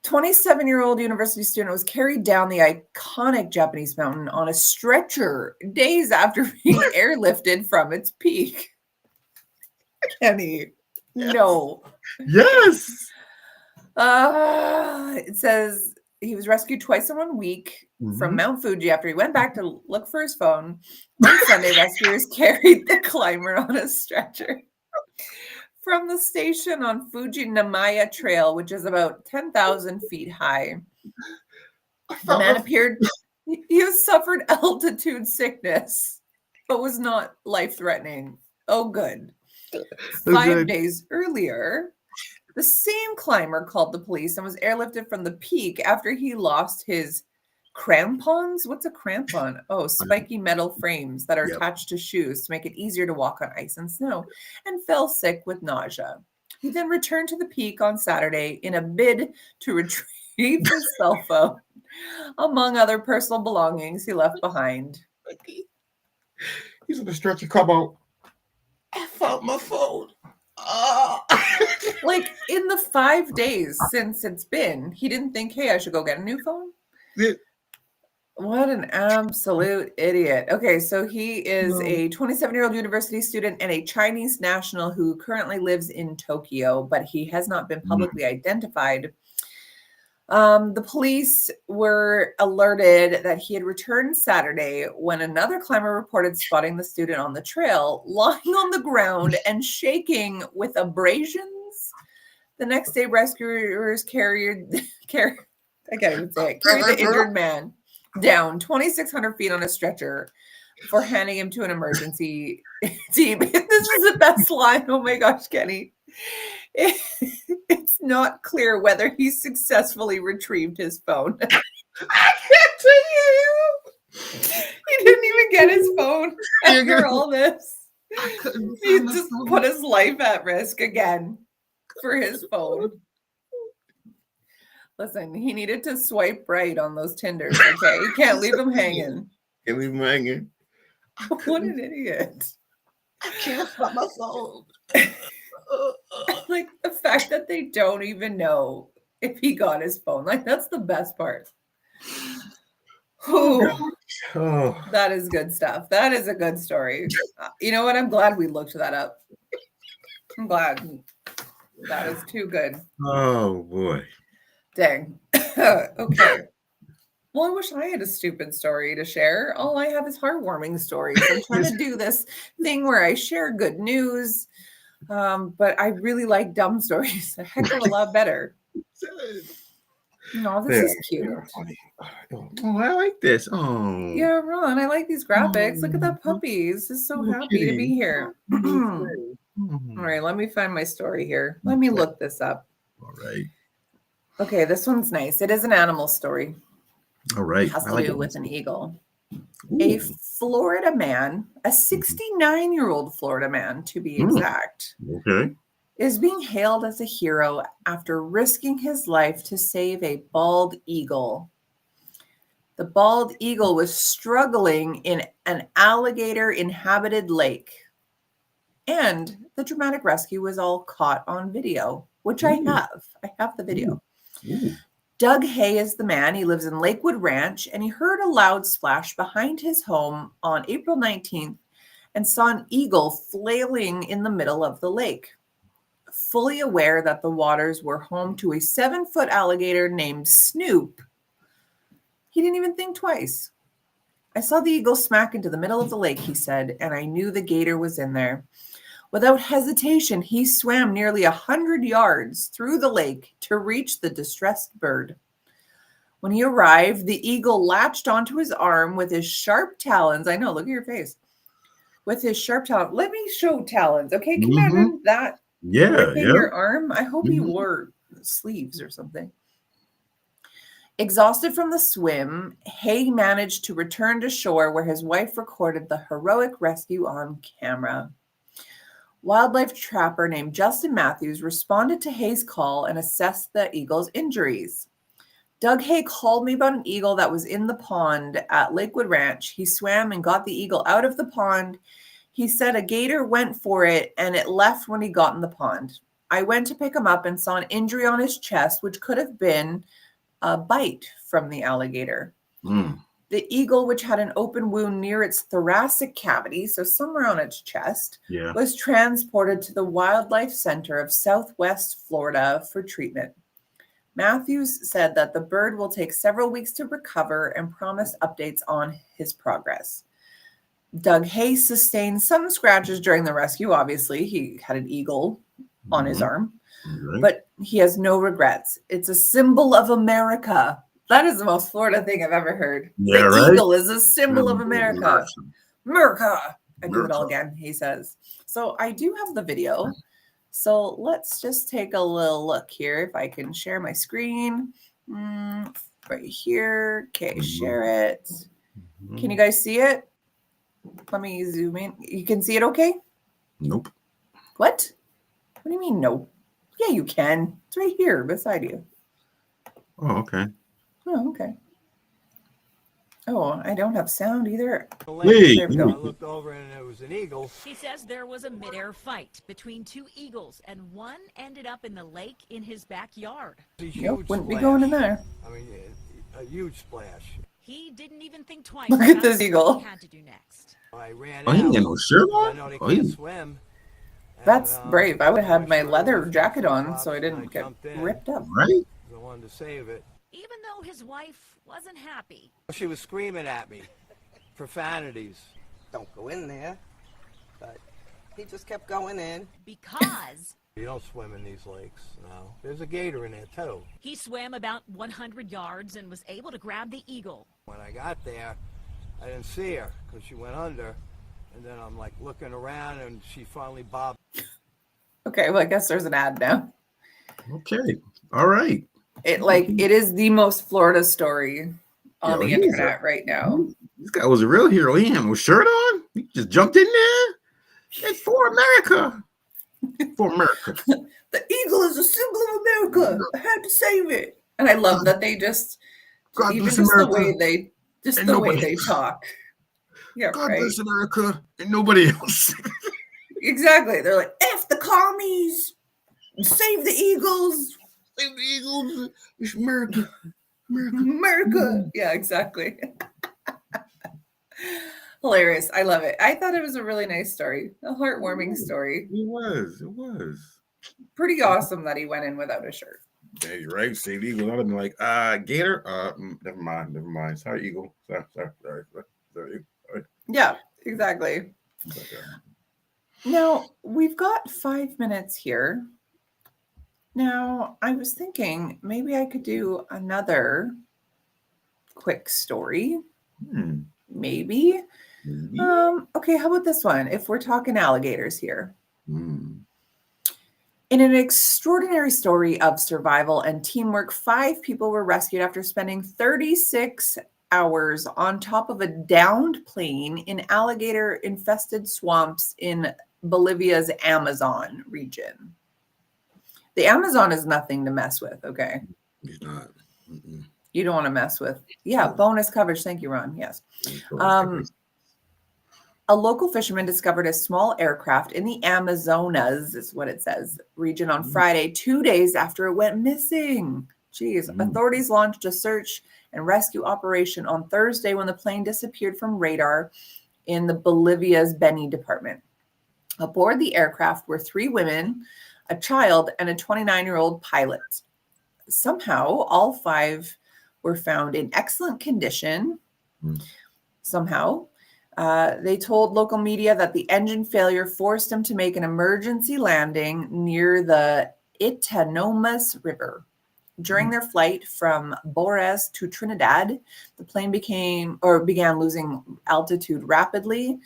27-year-old university student was carried down the iconic Japanese mountain on a stretcher days after being airlifted from its peak. Kenny, yes. No. Yes. It says he was rescued twice in 1 week from Mount Fuji after he went back to look for his phone. On Sunday, rescuers carried the climber on a stretcher from the station on Fuji Namaya Trail, which is about 10,000 feet high. The man appeared, he has suffered altitude sickness, but was not life-threatening. Oh, good. 5 days earlier, the same climber called the police and was airlifted from the peak after he lost his crampons. What's a crampon? Oh, spiky metal frames that are attached to shoes to make it easier to walk on ice and snow, and fell sick with nausea. He then returned to the peak on Saturday in a bid to retrieve his cell phone, among other personal belongings he left behind. He's on the stretcher. Come out. I found my phone. Like in the 5 days since it's been, he didn't think, hey, I should go get a new phone. What an absolute idiot. Okay, so he is a 27-year-old university student and a Chinese national who currently lives in Tokyo, but he has not been publicly identified. The police were alerted that he had returned Saturday when another climber reported spotting the student on the trail, lying on the ground and shaking with abrasions. The next day, rescuers carried the injured man down 2,600 feet on a stretcher before handing him to an emergency team. This is the best line. Oh my gosh, Kenny. It's not clear whether he successfully retrieved his phone. I can't tell you. He didn't even get his phone after all this. He just put his life at risk again for his phone. Listen, he needed to swipe right on those Tinders, okay? You can't leave him hanging. Can't leave him hanging. What an idiot. I can't find my phone. Like the fact that they don't even know if he got his phone. Like that's the best part. That is good stuff. That is a good story. You know what? I'm glad we looked that up. I'm glad. That is too good. Oh boy. Dang. Okay. Well, I wish I had a stupid story to share. All I have is heartwarming stories. I'm trying to do this thing where I share good news. But I really like dumb stories a heck of a lot better. No, this They is are, they cute. are funny. Oh, I like this. Oh, Yeah, Ron, I like these graphics. Look at that puppy. This is so little happy to be kitty. here. Little All furry. Oh, right, let me find my story here. Let me okay. look this up. All right. Okay, this one's nice. It is an animal story. All right. It has I to like do it. with an eagle. A Ooh. Florida man, a 69-year-old Florida man to be exact, Okay. is being hailed as a hero after risking his life to save a bald eagle. The bald eagle was struggling in an alligator inhabited lake. And the dramatic rescue was all caught on video, which I Ooh. have. I have the video. Ooh. Doug Hay is the man. He lives in Lakewood Ranch, and he heard a loud splash behind his home on April 19th and saw an eagle flailing in the middle of the lake. Fully aware that the waters were home to a 7-foot alligator named Snoop, he didn't even think twice. I saw the eagle smack into the middle of the lake, he said, and I knew the gator was in there. Without hesitation, he swam nearly 100 yards through the lake to reach the distressed bird. When he arrived, the eagle latched onto his arm with his sharp talons. I know, look at your face. With his sharp talons. Let me show talons, okay? Can you imagine that Yeah. ripping Yeah. your arm? I hope he wore sleeves or something. Exhausted from the swim, Hay managed to return to shore where his wife recorded the heroic rescue on camera. Wildlife trapper named Justin Matthews responded to Hay's call and assessed the eagle's injuries. Doug Hay called me about an eagle that was in the pond at Lakewood Ranch. He swam and got the eagle out of the pond. He said a gator went for it and it left when he got in the pond. I went to pick him up and saw an injury on his chest, which could have been a bite from the alligator. The eagle, which had an open wound near its thoracic cavity, so somewhere on its chest, was transported to the Wildlife Center of Southwest Florida for treatment. Matthews said that the bird will take several weeks to recover and promised updates on his progress. Doug Hay sustained some scratches during the rescue. Obviously, he had an eagle on his arm, but he has no regrets. It's a symbol of America. That is the most Florida thing I've ever heard. Yeah, the right? eagle is a symbol of America. America. I do it all America. again, he says. So I do have the video. So let's just take a little look here. If I can share my screen right here. Okay, share it. Can you guys see it? Let me zoom in. You can see it okay? Nope. What? What do you mean no? Yeah, you can. It's right here beside you. Oh, okay. Oh, okay. Oh, I don't have sound either. Wait. There we go. I looked over and it was an eagle. He says there was a midair fight between two eagles, and one ended up in the lake in his backyard. Nope, wouldn't be going in there. I mean, a huge splash. He didn't even think twice. Look at about this eagle. What he had to do next. I ran Oh, he out. ain't got no shirt I on? know they Oh, can't he... swim. That's And, brave. I would have had my sure leather was jacket on drops, so I and didn't get jumped in. ripped up. Right? I wanted to save it. Even though his wife wasn't happy. She was screaming at me. Profanities. Don't go in there. But he just kept going in. Because You don't swim in these lakes, no. There's a gator in there, too. he swam about 100 yards and was able to grab the eagle. When I got there, I didn't see her because she went under. And then I'm like looking around and she finally bobbed. Okay, well, I guess there's an ad now. Okay. All right. It is the most Florida story on the internet right now. This guy was a real hero. He had no shirt on. He just jumped in there. It's for America. For America. The eagle is a symbol of America. I had to save it. And I love that they just God even bless just America. the way they And nobody they else. talk. Yeah, God right. bless America and nobody else. Exactly. They're like, F the commies. Save the eagles. Save the Eagles. It's America. America. America. Yeah, exactly. Hilarious. I love it. I thought it was a really nice story. A heartwarming story. It was. It was. Pretty awesome that he went in without a shirt. Yeah, you're right. Save the Eagle. I'd have been like, Gator. Never mind. Sorry, Eagle. Sorry. Yeah, exactly. Now, we've got 5 minutes here. Now, I was thinking maybe I could do another quick story. Maybe. Maybe. Okay, how about this one? If we're talking alligators here. Hmm. In an extraordinary story of survival and teamwork, 5 people were rescued after spending 36 hours on top of a downed plane in alligator-infested swamps in Bolivia's Amazon region. The Amazon is nothing to mess with, okay? He's not. Mm-mm. You don't want to mess with. Yeah, bonus coverage. Thank you, Ron. Yes. A local fisherman discovered a small aircraft in the Amazonas, is what it says, region on Friday, 2 days after it went missing. Jeez. Authorities launched a search and rescue operation on Thursday when the plane disappeared from radar in the Bolivia's Beni department. Aboard the aircraft were 3 women, a child, and a 29-year-old pilot. Somehow, all 5 were found in excellent condition. Somehow. They told local media that the engine failure forced them to make an emergency landing near the Itanomas River. During their flight from Bores to Trinidad, the plane began losing altitude rapidly,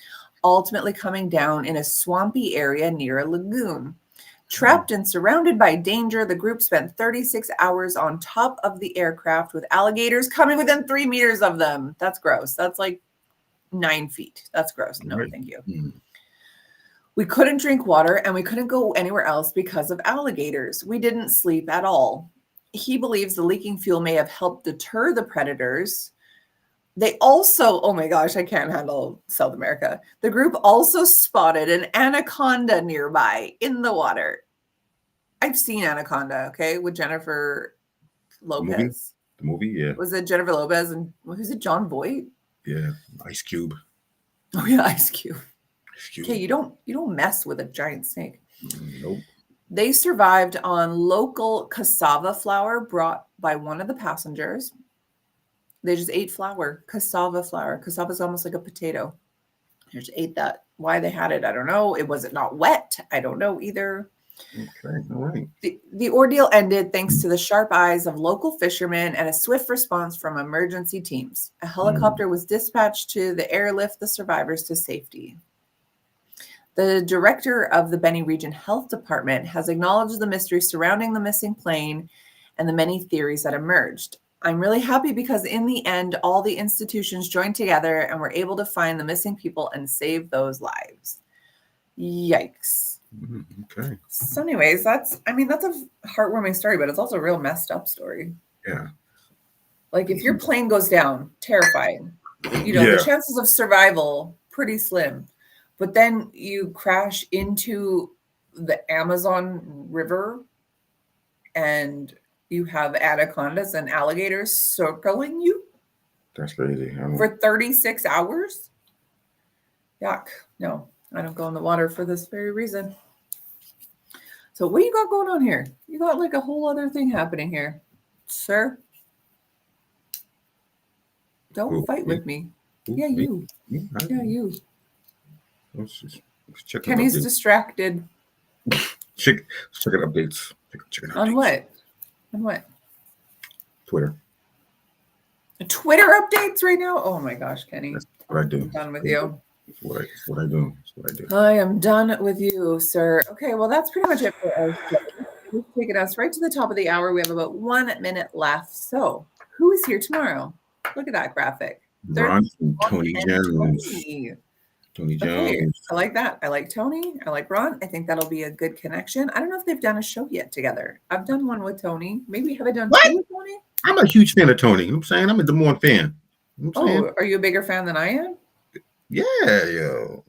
ultimately coming down in a swampy area near a lagoon. Trapped and surrounded by danger, the group spent 36 hours on top of the aircraft with alligators coming within 3 meters of them. That's gross. That's like 9 feet. That's gross. No, thank you. We couldn't drink water and we couldn't go anywhere else because of alligators. We didn't sleep at all. He believes the leaking fuel may have helped deter the predators. They also, oh my gosh, I can't handle South America. The group also spotted an anaconda nearby in the water. I've seen Anaconda, okay, with Jennifer Lopez. The movie, yeah. Was it Jennifer Lopez and who's it, John Voight? Yeah, Ice Cube. Oh yeah, Ice Cube. Okay, you don't mess with a giant snake. Nope. They survived on local cassava flour brought by one of the passengers. They just ate flour, cassava flour. Cassava is almost like a potato. They just ate that. Why they had it, I don't know. Was it not wet? I don't know either. Okay, all right. The ordeal ended thanks to the sharp eyes of local fishermen and a swift response from emergency teams. A helicopter was dispatched to airlift the survivors to safety. The director of the Beni Region Health Department has acknowledged the mystery surrounding the missing plane and the many theories that emerged. I'm really happy because in the end, all the institutions joined together and were able to find the missing people and save those lives. Yikes. Okay. So anyways, that's a heartwarming story, but it's also a real messed up story. Yeah. Like if your plane goes down, terrifying. The chances of survival, pretty slim. But then you crash into the Amazon River and you have anacondas and alligators circling you. That's crazy. For 36 hours? Yuck. No, I don't go in the water for this very reason. So what you got going on here? You got like a whole other thing happening here, sir. Don't fight with me. Yeah, you. Yeah, you. Let's check Kenny's distracted. Check updates. On what? On what? Twitter. Twitter updates right now? Oh my gosh, Kenny. That's what I do. I'm done with you. That's what I do. I am done with you, sir. Okay, well, that's pretty much it for us. We've taken us right to the top of the hour. We have about 1 minute left. So, who is here tomorrow? Look at that graphic. Ron and Tony Jones. Tony Jones. Okay, I like that. I like Tony. I like Ron. I think that'll be a good connection. I don't know if they've done a show yet together. I've done one with Tony. Maybe have I done two with Tony? I'm a huge fan of Tony. You know what I'm saying? I'm a Des Moines fan. You know what I'm saying? Are you a bigger fan than I am? Yeah, yo.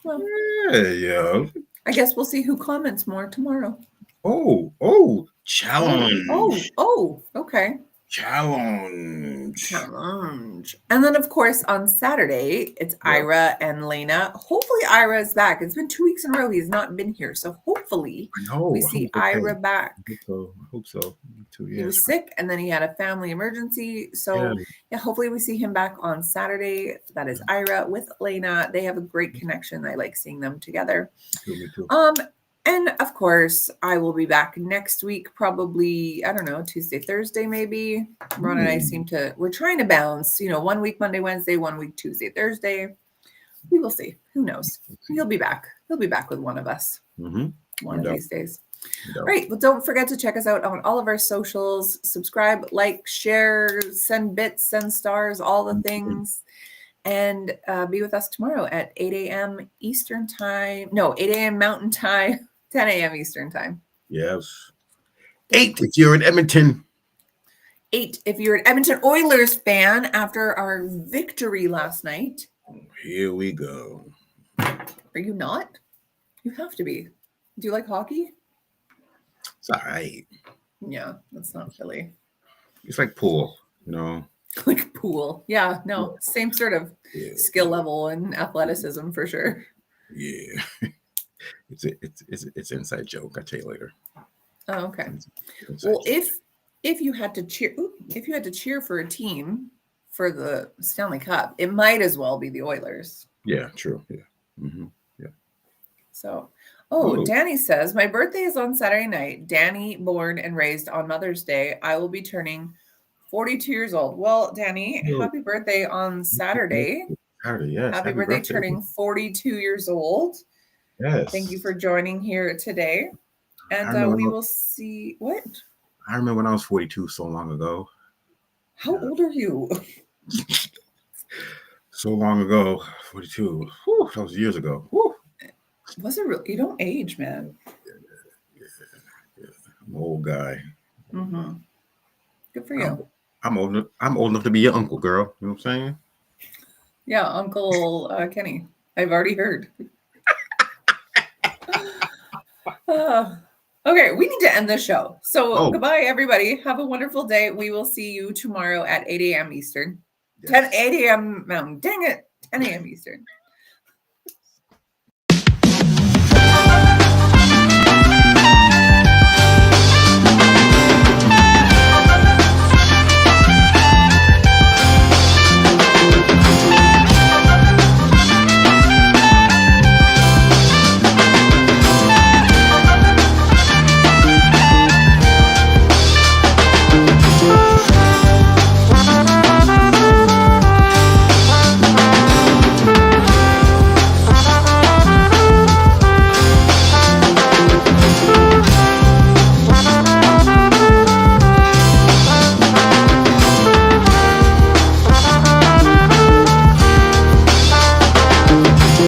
Well, yeah, yo. I guess we'll see who comments more tomorrow. Oh, challenge. Oh, okay. Challenge. And then, of course, on Saturday, it's Ira and Lena. Hopefully, Ira is back. It's been 2 weeks in a row he's not been here. So hopefully, we see Ira back. I hope so. Me too, yeah. He was sick, and then he had a family emergency. So, hopefully we see him back on Saturday. That is Ira with Lena. They have a great connection. I like seeing them together. Me too. And of course, I will be back next week, probably, I don't know, Tuesday, Thursday, maybe. Ron and I we're trying to bounce, 1 week, Monday, Wednesday, 1 week, Tuesday, Thursday. We will see. Who knows? He'll be back. He'll be back with one of us one of these days. All right. Well, don't forget to check us out on all of our socials. Subscribe, like, share, send bits, send stars, all the things. And be with us tomorrow at 8 a.m. Eastern time. No, 8 a.m. Mountain time, 10 a.m. Eastern time. Yes. 8 if you're in Edmonton. 8 if you're an Edmonton Oilers fan after our victory last night. Here we go. Are you not? You have to be. Do you like hockey? It's all right. Yeah, that's not really. It's like pool, Like pool. Yeah, no, same sort of skill level and athleticism for sure. Yeah. It's inside joke. I'll tell you later. Oh, okay. Inside Well, if you had to cheer for a team for the Stanley Cup, it might as well be the Oilers. Yeah, true. Yeah. Mm-hmm. Yeah. So, Danny says, my birthday is on Saturday night. Danny, born and raised on Mother's Day. I will be turning 42 years old. Well, Danny, happy birthday on Saturday. Saturday, yes. Happy birthday, turning 42 years old. Yes. Thank you for joining here today. And we will see what? I remember when I was 42 so long ago. How old are you? So long ago, 42. Whew, that was years ago. Whew. Was it really? You don't age, man. Yeah. I'm an old guy. Mm-hmm. Good for you. I'm old enough to be your uncle, girl. You know what I'm saying? Yeah, Uncle Kenny. I've already heard. Okay, we need to end the show. So goodbye, everybody. Have a wonderful day. We will see you tomorrow at 8 a.m. Eastern. Yes. 8 a.m. Mountain. Dang it. 10 a.m. Eastern.